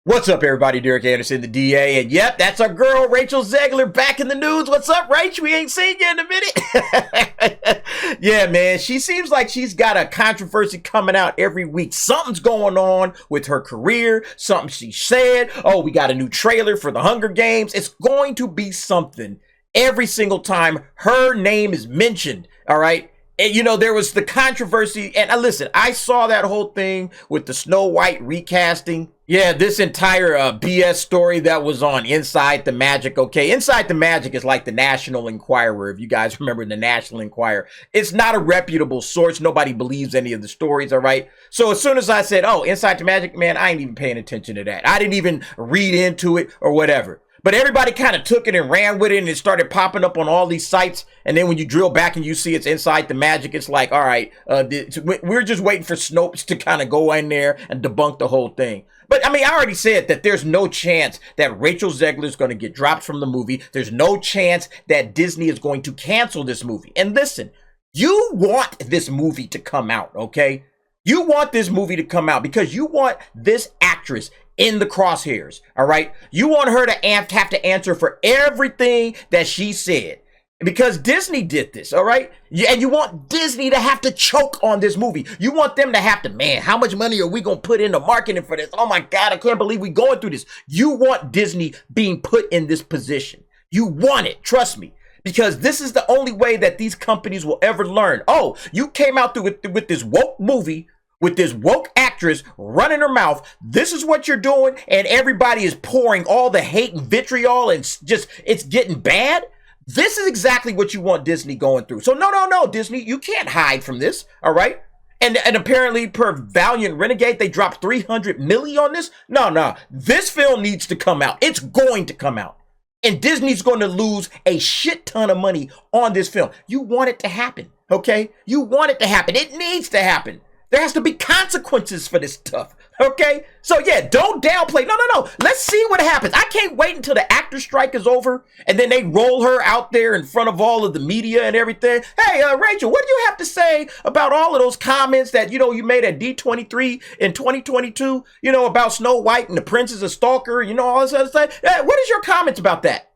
What's up, everybody? Derek Anderson, the DA, and yep, that's our girl, Rachel Zegler, back in the news. What's up, Rach? We ain't seen you in a minute. Yeah, man, she seems like she's got a controversy coming out every week. Something's going on with her career, something she said. Oh, we got a new trailer for the Hunger Games. It's going to be something every single time her name is mentioned, all right? And, you know, there was the controversy, and listen, I saw that whole thing with the Snow White recasting. Yeah, this entire BS story that was on Inside the Magic. Okay, Inside the Magic is like the National Enquirer. If you guys remember the National Enquirer, it's not a reputable source. Nobody believes any of the stories, all right? So as soon as I said, oh, Inside the Magic, man, I ain't even paying attention to that. I didn't even read into it or whatever. But everybody kind of took it and ran with it, and it started popping up on all these sites. And then when you drill back and you see it's Inside the Magic, it's like, all right, we're just waiting for Snopes to kind of go in there and debunk the whole thing. But I mean, I already said that there's no chance that Rachel Zegler is going to get dropped from the movie. There's no chance that Disney is going to cancel this movie. And listen, you want this movie to come out, okay? You want this movie to come out because you want this actress in the crosshairs, all right? You want her to have to answer for everything that she said. Because Disney did this, all right? And you want Disney to have to choke on this movie. You want them to have to, man, how much money are we going to put into marketing for this? Oh my God, I can't believe we're going through this. You want Disney being put in this position. You want it, trust me. Because this is the only way that these companies will ever learn. Oh, you came out with this woke movie, with this woke actress running her mouth. This is what you're doing, and everybody is pouring all the hate and vitriol, and just, it's getting bad. This is exactly what you want Disney going through. So no, Disney, you can't hide from this, all right? And apparently, per Valiant Renegade, they dropped $300 million on this. No, this film needs to come out. It's going to come out. And Disney's going to lose a shit ton of money on this film. You want it to happen, okay? You want it to happen. It needs to happen. There has to be consequences for this stuff, okay? So yeah, don't downplay. No. Let's see what happens. I can't wait until the actor strike is over and then they roll her out there in front of all of the media and everything. Hey, Rachel, what do you have to say about all of those comments that, you made at D23 in 2022, about Snow White and the prince is a stalker, all this other stuff? Hey, what is your comments about that?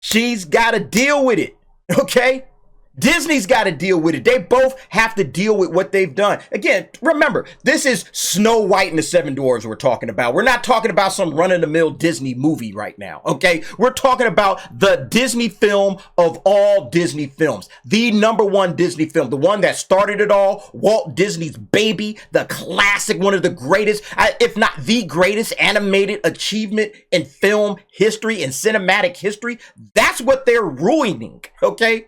She's got to deal with it, okay? Disney's got to deal with it. They both have to deal with what they've done. Again, remember, this is Snow White and the Seven Dwarfs we're talking about. We're not talking about some run-of-the-mill Disney movie right now, okay? We're talking about the Disney film of all Disney films. The #1 Disney film, the one that started it all, Walt Disney's baby, the classic, one of the greatest, if not the greatest animated achievement in film history and cinematic history. That's what they're ruining, okay?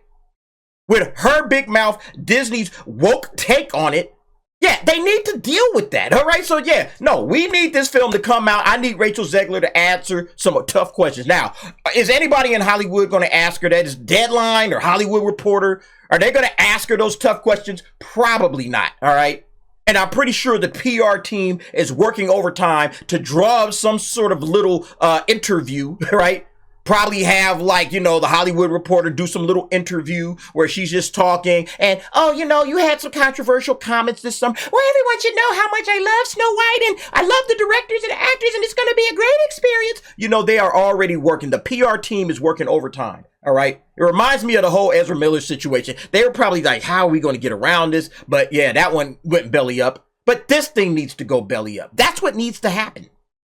With her big mouth, Disney's woke take on it. Yeah, they need to deal with that, all right? So yeah, no, we need this film to come out. I need Rachel Zegler to answer some tough questions. Now, is anybody in Hollywood going to ask her that? Is Deadline or Hollywood Reporter, are they going to ask her those tough questions? Probably not, all right? And I'm pretty sure the PR team is working overtime to draw up some sort of little interview, right? Probably have the Hollywood Reporter do some little interview where she's just talking and, oh, you had some controversial comments this summer. Well, everyone should know how much I love Snow White and I love the directors and the actors and it's going to be a great experience. They are already working. The PR team is working overtime. All right. It reminds me of the whole Ezra Miller situation. They were probably like, how are we going to get around this? But yeah, that one went belly up. But this thing needs to go belly up. That's what needs to happen.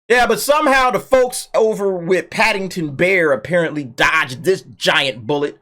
Yeah, but somehow the folks over with Paddington Bear apparently dodged this giant bullet.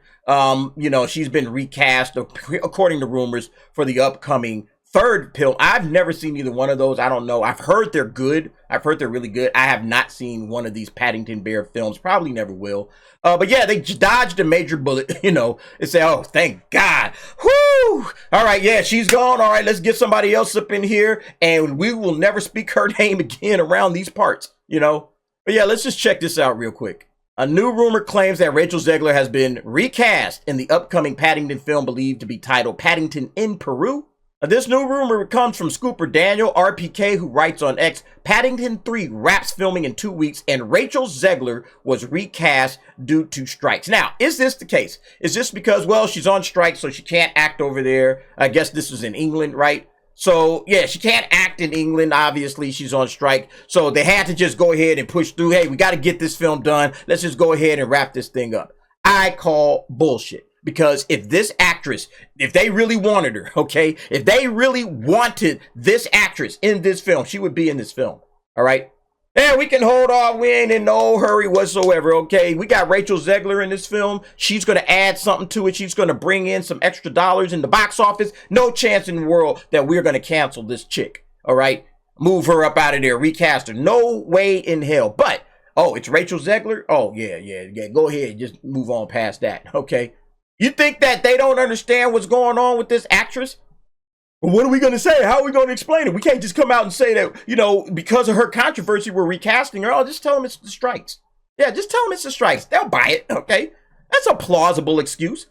She's been recast, according to rumors, for the upcoming third film. I've never seen either one of those. I don't know. I've heard they're good. I've heard they're really good. I have not seen one of these Paddington Bear films. Probably never will. But yeah, they dodged a major bullet, and say, oh, thank God. Whoo! All right, yeah, she's gone. All right, let's get somebody else up in here, and we will never speak her name again around these parts, But yeah, let's just check this out real quick. A new rumor claims that Rachel Zegler has been recast in the upcoming Paddington film believed to be titled Paddington in Peru. This new rumor comes from Scooper Daniel, RPK, who writes on X, Paddington 3 wraps filming in 2 weeks, and Rachel Zegler was recast due to strikes. Now, is this the case? Is this because, well, she's on strike, so she can't act over there? I guess this was in England, right? So yeah, she can't act in England. Obviously, she's on strike. So they had to just go ahead and push through. Hey, we got to get this film done. Let's just go ahead and wrap this thing up. I call bullshit. Because if this actress, if they really wanted her, okay, if they really wanted this actress in this film, she would be in this film. All right. And we can hold off. We ain't in no hurry whatsoever. Okay. We got Rachel Zegler in this film. She's going to add something to it. She's going to bring in some extra dollars in the box office. No chance in the world that we're going to cancel this chick. All right. Move her up out of there. Recast her. No way in hell. But, oh, it's Rachel Zegler. Oh, yeah. Go ahead. Just move on past that. Okay. You think that they don't understand what's going on with this actress? Well, what are we going to say? How are we going to explain it? We can't just come out and say that, you know, because of her controversy, we're recasting her. Oh, just tell them it's the strikes. Yeah, just tell them it's the strikes. They'll buy it, okay? That's a plausible excuse.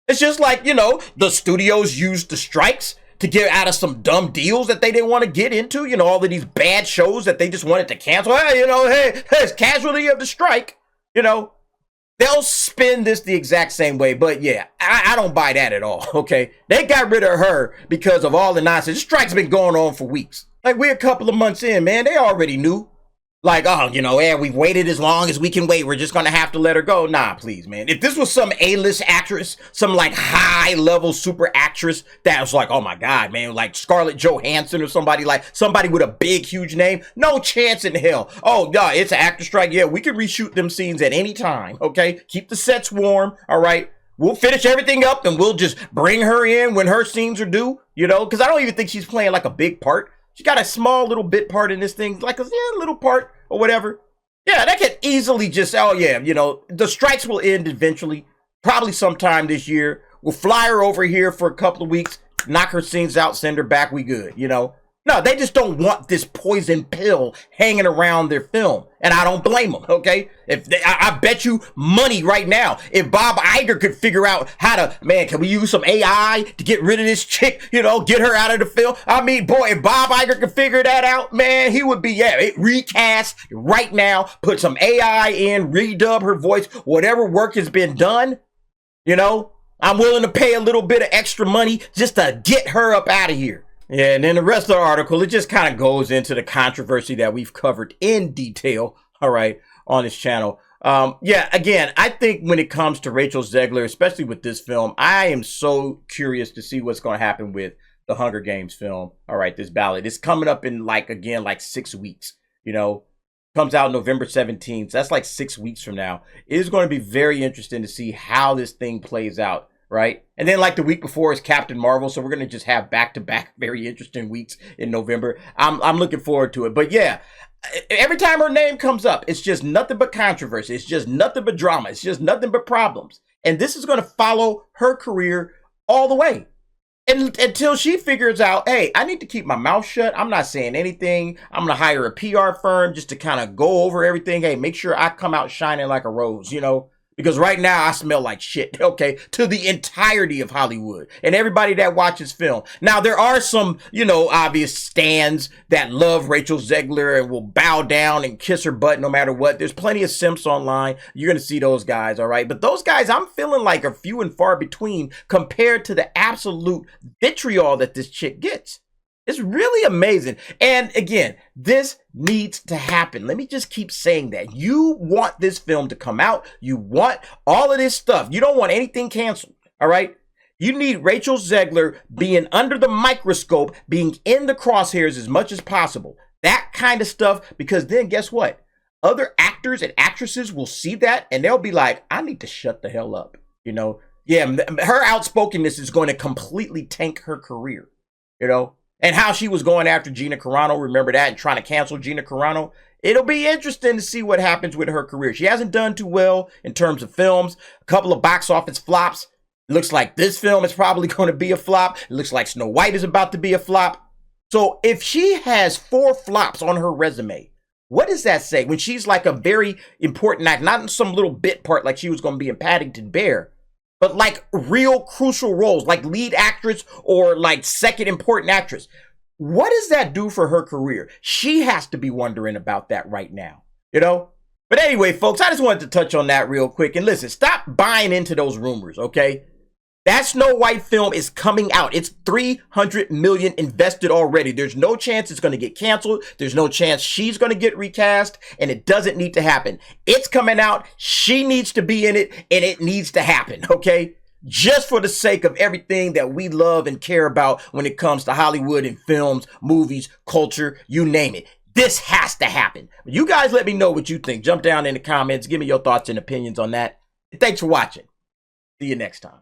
It's just like, you know, the studios used the strikes to get out of some dumb deals that they didn't want to get into. You know, all of these bad shows that they just wanted to cancel. Hey, you know, hey, it's casualty of the strike, you know. They'll spin this the exact same way, but yeah, I don't buy that at all, okay? They got rid of her because of all the nonsense. This strike's been going on for weeks. Like, we're a couple of months in, man. They already knew. Like, oh, you know, yeah, we've waited as long as we can wait. We're just going to have to let her go. Nah, please, man. If this was some A-list actress, some, like, high-level super actress that was like, oh, my God, man, like Scarlett Johansson or somebody with a big, huge name, no chance in hell. Oh, yeah, it's an actor strike. Yeah, we can reshoot them scenes at any time, okay? Keep the sets warm, all right? We'll finish everything up, and we'll just bring her in when her scenes are due, you know? Because I don't even think she's playing, like, a big part. She got a small little bit part in this thing, like a little part or whatever. Yeah, that could easily just, oh yeah, you know, the strikes will end eventually, probably sometime this year. We'll fly her over here for a couple of weeks, knock her scenes out, send her back, we good, you know. No, they just don't want this poison pill hanging around their film. And I don't blame them, okay? I bet you money right now, if Bob Iger could figure out how to, man, can we use some AI to get rid of this chick, you know, get her out of the film? I mean, boy, if Bob Iger could figure that out, man, he would be, yeah, recast right now, put some AI in, redub her voice, whatever work has been done, you know? I'm willing to pay a little bit of extra money just to get her up out of here. Yeah, and then the rest of the article, it just kind of goes into the controversy that we've covered in detail, all right, on this channel. Yeah, again, I think when it comes to Rachel Zegler, especially with this film, I am so curious to see what's going to happen with the Hunger Games film. All right, this ballot. It's coming up in, like 6 weeks, you know. Comes out November 17th. So that's like 6 weeks from now. It is going to be very interesting to see how this thing plays out. Right. And then like the week before is Captain Marvel. So we're going to just have back-to-back very interesting weeks in November. I'm looking forward to it. But yeah, every time her name comes up, it's just nothing but controversy. It's just nothing but drama. It's just nothing but problems. And this is going to follow her career all the way. And until she figures out, hey, I need to keep my mouth shut. I'm not saying anything. I'm going to hire a PR firm just to kind of go over everything. Hey, make sure I come out shining like a rose, you know. Because right now I smell like shit, okay, to the entirety of Hollywood and everybody that watches film. Now, there are some, you know, obvious stans that love Rachel Zegler and will bow down and kiss her butt no matter what. There's plenty of simps online. You're going to see those guys, all right? But those guys, I'm feeling like are few and far between compared to the absolute vitriol that this chick gets. It's really amazing. And again, this needs to happen. Let me just keep saying that. You want this film to come out. You want all of this stuff. You don't want anything canceled. All right. You need Rachel Zegler being under the microscope, being in the crosshairs as much as possible. That kind of stuff, because then guess what? Other actors and actresses will see that and they'll be like, I need to shut the hell up. You know, yeah, her outspokenness is going to completely tank her career, you know. And how she was going after Gina Carano, remember that, and trying to cancel Gina Carano. It'll be interesting to see what happens with her career. She hasn't done too well in terms of films. A couple of box office flops. It looks like this film is probably going to be a flop. It looks like Snow White is about to be a flop. So if she has 4 flops on her resume, what does that say? When she's like a very important act, not in some little bit part like she was going to be in Paddington Bear, but like real crucial roles, like lead actress or like second important actress. What does that do for her career? She has to be wondering about that right now, you know? But anyway, folks, I just wanted to touch on that real quick. And listen, stop buying into those rumors, okay? That Snow White film is coming out. It's $300 million invested already. There's no chance it's going to get canceled. There's no chance she's going to get recast, and it doesn't need to happen. It's coming out. She needs to be in it, and it needs to happen, okay? Just for the sake of everything that we love and care about when it comes to Hollywood and films, movies, culture, you name it. This has to happen. You guys let me know what you think. Jump down in the comments. Give me your thoughts and opinions on that. Thanks for watching. See you next time.